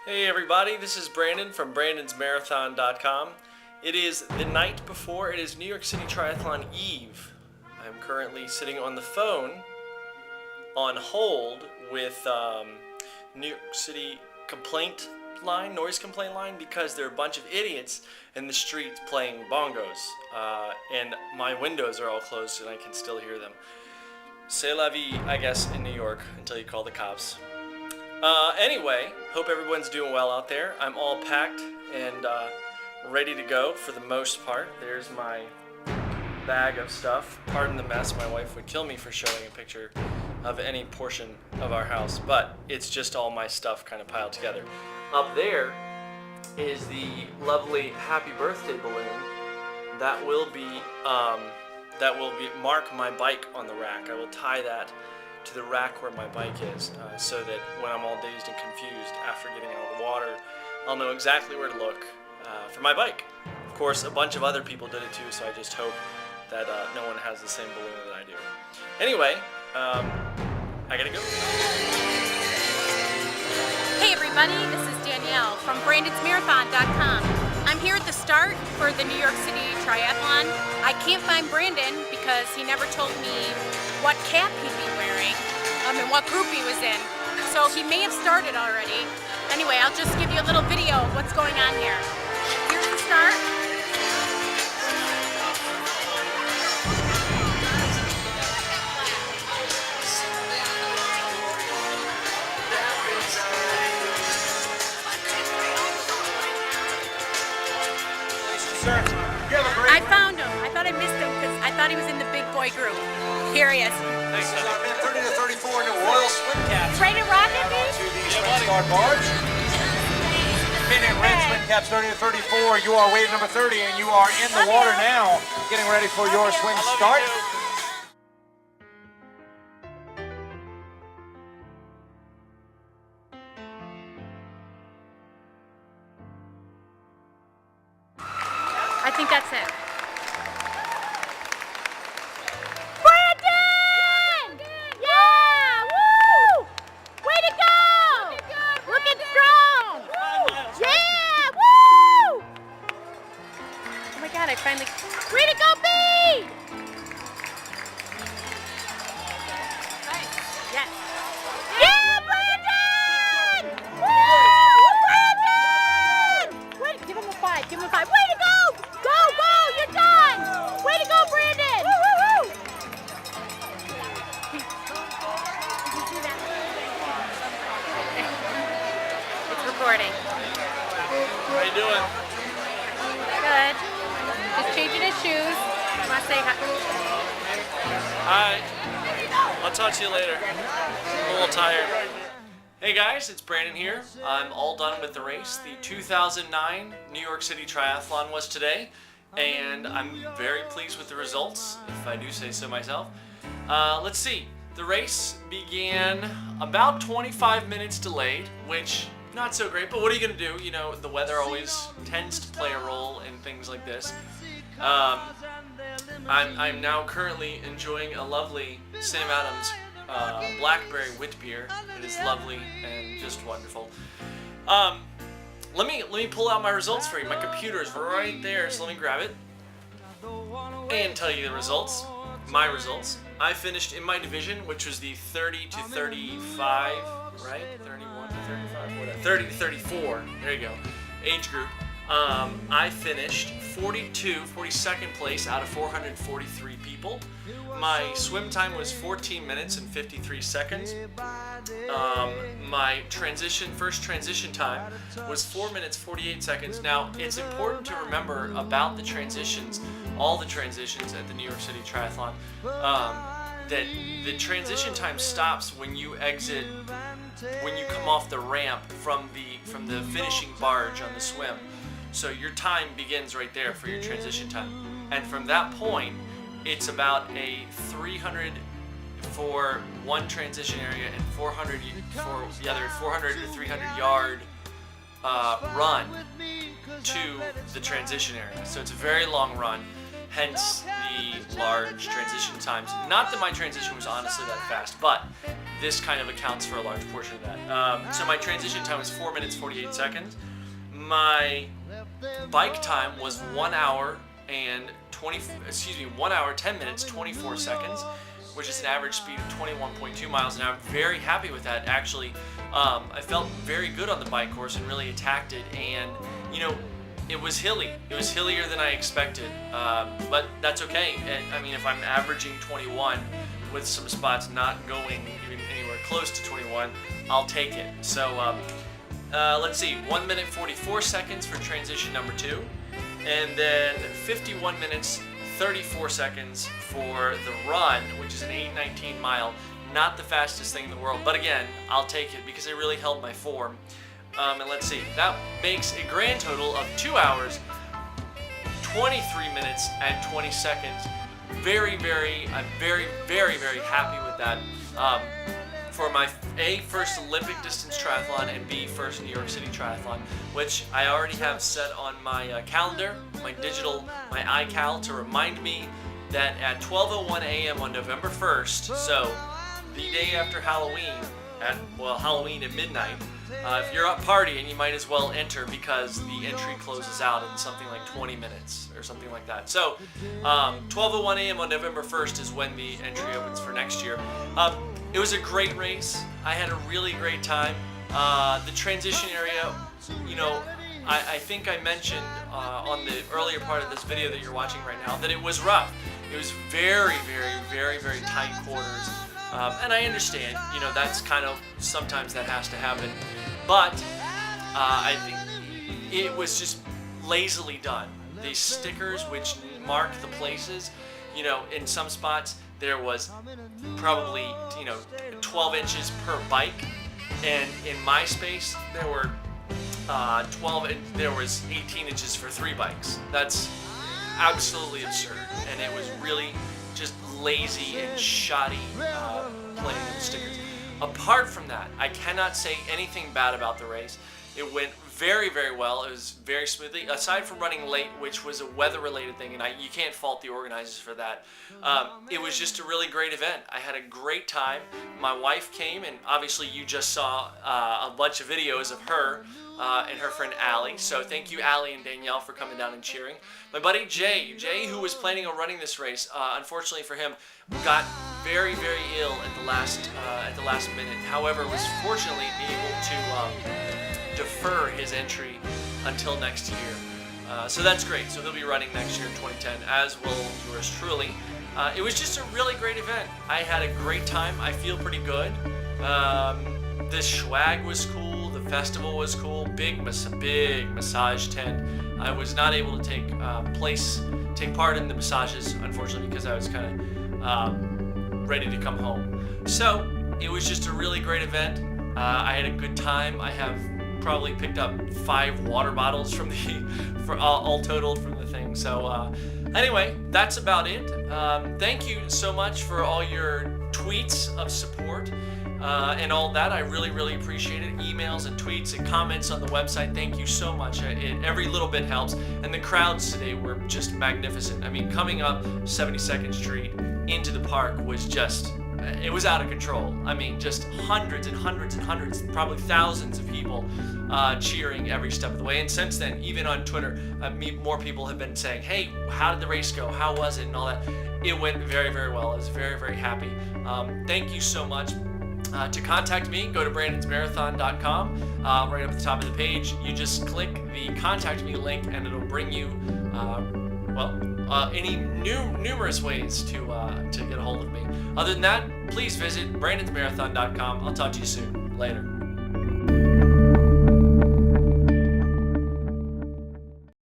Hey everybody, this is Brandon from brandonsmarathon.com. It is the night before. It is New York City Triathlon Eve. I'm currently sitting on the phone on hold with New York City noise complaint line, because there are a bunch of idiots in the streets playing bongos. And my windows are all closed and I can still hear them. C'est la vie, I guess, in New York until you call the cops. Anyway, hope everyone's doing well out there. I'm all packed and ready to go for the most part. There's my bag of stuff. Pardon the mess. My wife would kill me for showing a picture of any portion of our house, but it's just all my stuff kind of piled together. Up there is the lovely happy birthday balloon that will mark my bike on the rack. I will tie that to the rack where my bike is, so that when I'm all dazed and confused after getting out of the water, I'll know exactly where to look for my bike. Of course, a bunch of other people did it too, so I just hope that no one has the same balloon that I do. Anyway, I gotta go. Hey everybody, this is Danielle from brandonsmarathon.com. I'm here at the start for the New York City Triathlon. I can't find Brandon because he never told me what cap he'd be wearing and what group he was in. So he may have started already. Anyway, I'll just give you a little video of what's going on here. Here's the start. I found him. I thought I missed him because I thought he was in the big boy group. Here he is. This is our 30 to 34 in the Royal Swim Caps. Ready to rock it, dude? To the Swim Star Barge. Minute red swim caps 30 to 34. You are wave number 30 and you are in the water now, getting ready for your swim start. I think that's it. Brandon! Yeah! Woo! Way to go! Looking strong! Yeah! Woo! Oh my God! I finally. Way to go, B! Yes. Yeah, Brandon! Woo! Brandon! Wait, give him a 5. Give him a 5. Way to go! Go, go! You're done! Way to go, Brandon! Woo, woo, woo! Did you see that? It's recording. How you doing? Good. Just changing his shoes. Want to say hi? Hi. I'll talk to you later. I'm a little tired. Hey guys, it's Brandon here. I'm all done with the race. The 2009 New York City Triathlon was today, and I'm very pleased with the results, if I do say so myself. Let's see. The race began about 25 minutes delayed, which not so great, but what are you going to do? You know, the weather always tends to play a role in things like this. I'm now currently enjoying a lovely Sam Adams blackberry wit beer. It is lovely and just wonderful. Let me pull out my results for you. My computer is right there, so let me grab it and tell you the results. My results. I finished in my division, which was the 30 to 35, right? 31 to 35, whatever. 30 to 34. There you go. Age group. I finished 42nd place out of 443 people. My swim time was 14 minutes and 53 seconds. My first transition time was 4 minutes 48 seconds. Now, it's important to remember about the transitions, all the transitions at the New York City Triathlon, that the transition time stops when you come off the ramp from the finishing barge on the swim. So your time begins right there for your transition time. And from that point, it's about a 300 for one transition area and 400 for the other, 400 to 300 yard run to the transition area. So it's a very long run, hence the large transition times. Not that my transition was honestly that fast, but this kind of accounts for a large portion of that. So my transition time was 4 minutes 48 seconds. My bike time was 1 hour 1 hour 10 minutes 24 seconds, which is an average speed of 21.2 miles an hour. I'm very happy with that. Actually, I felt very good on the bike course and really attacked it, and you know, it was hilly. It was hillier than I expected, but that's okay. I mean, if I'm averaging 21 with some spots not going even anywhere close to 21, I'll take it. So let's see, 1 minute 44 seconds for transition number 2, and then 51 minutes 34 seconds for the run, which is an 8:19 mile. Not the fastest thing in the world, but again, I'll take it because it really held my form. And let's see, that makes a grand total of 2 hours, 23 minutes, and 20 seconds. I'm very, very happy with that. For my first Olympic distance triathlon, and B, first New York City triathlon, which I already have set on my calendar, my iCal, to remind me that at 12:01 a.m. on November 1st, so the day after Halloween, Halloween at midnight, if you're up partying, you might as well enter because the entry closes out in something like 20 minutes or something like that. So 12:01 a.m. on November 1st is when the entry opens for next year. It was a great race. I had a really great time. The transition area, you know, I think I mentioned on the earlier part of this video that you're watching right now that it was rough. It was very tight quarters. And I understand, you know, that's kind of, sometimes that has to happen. But I think it was just lazily done. The stickers which mark the places, you know, in some spots there was probably, you know, 12 inches per bike. And in my space, there were 18 inches for 3 bikes. That's absolutely absurd. And it was really just lazy and shoddy playing with stickers. Apart from that, I cannot say anything bad about the race. It went very well. It was very smoothly, aside from running late, which was a weather-related thing, and you can't fault the organizers for that. It was just a really great event. I had a great time. My wife came, and obviously you just saw a bunch of videos of her and her friend Allie. So thank you, Allie and Danielle, for coming down and cheering. My buddy Jay, who was planning on running this race, unfortunately for him, got very ill at the last minute. However, was fortunately able to defer his entry until next year. So that's great. So he'll be running next year in 2010, as will yours truly. It was just a really great event. I had a great time. I feel pretty good. The swag was cool. The festival was cool. Big massage tent. I was not able to take part in the massages, unfortunately, because I was kind of ready to come home. So it was just a really great event. I had a good time. I have probably picked up 5 water bottles from all totaled from the thing. So anyway, that's about it. Thank you so much for all your tweets of support and all that. I really appreciate it. Emails and tweets and comments on the website. Thank you so much. Every little bit helps. And the crowds today were just magnificent. I mean, coming up 72nd Street into the park was just, it was out of control. I mean, just hundreds and hundreds, probably thousands of people cheering every step of the way. And since then, even on Twitter, more people have been saying, hey, how did the race go? How was it? And all that. It went very well. I was very happy. Thank you so much. To contact me, go to brandonsmarathon.com. Right up at the top of the page, you just click the contact me link and it'll bring you any numerous ways to get a hold of me. Other than that, please visit brandonsmarathon.com. I'll talk to you soon. Later.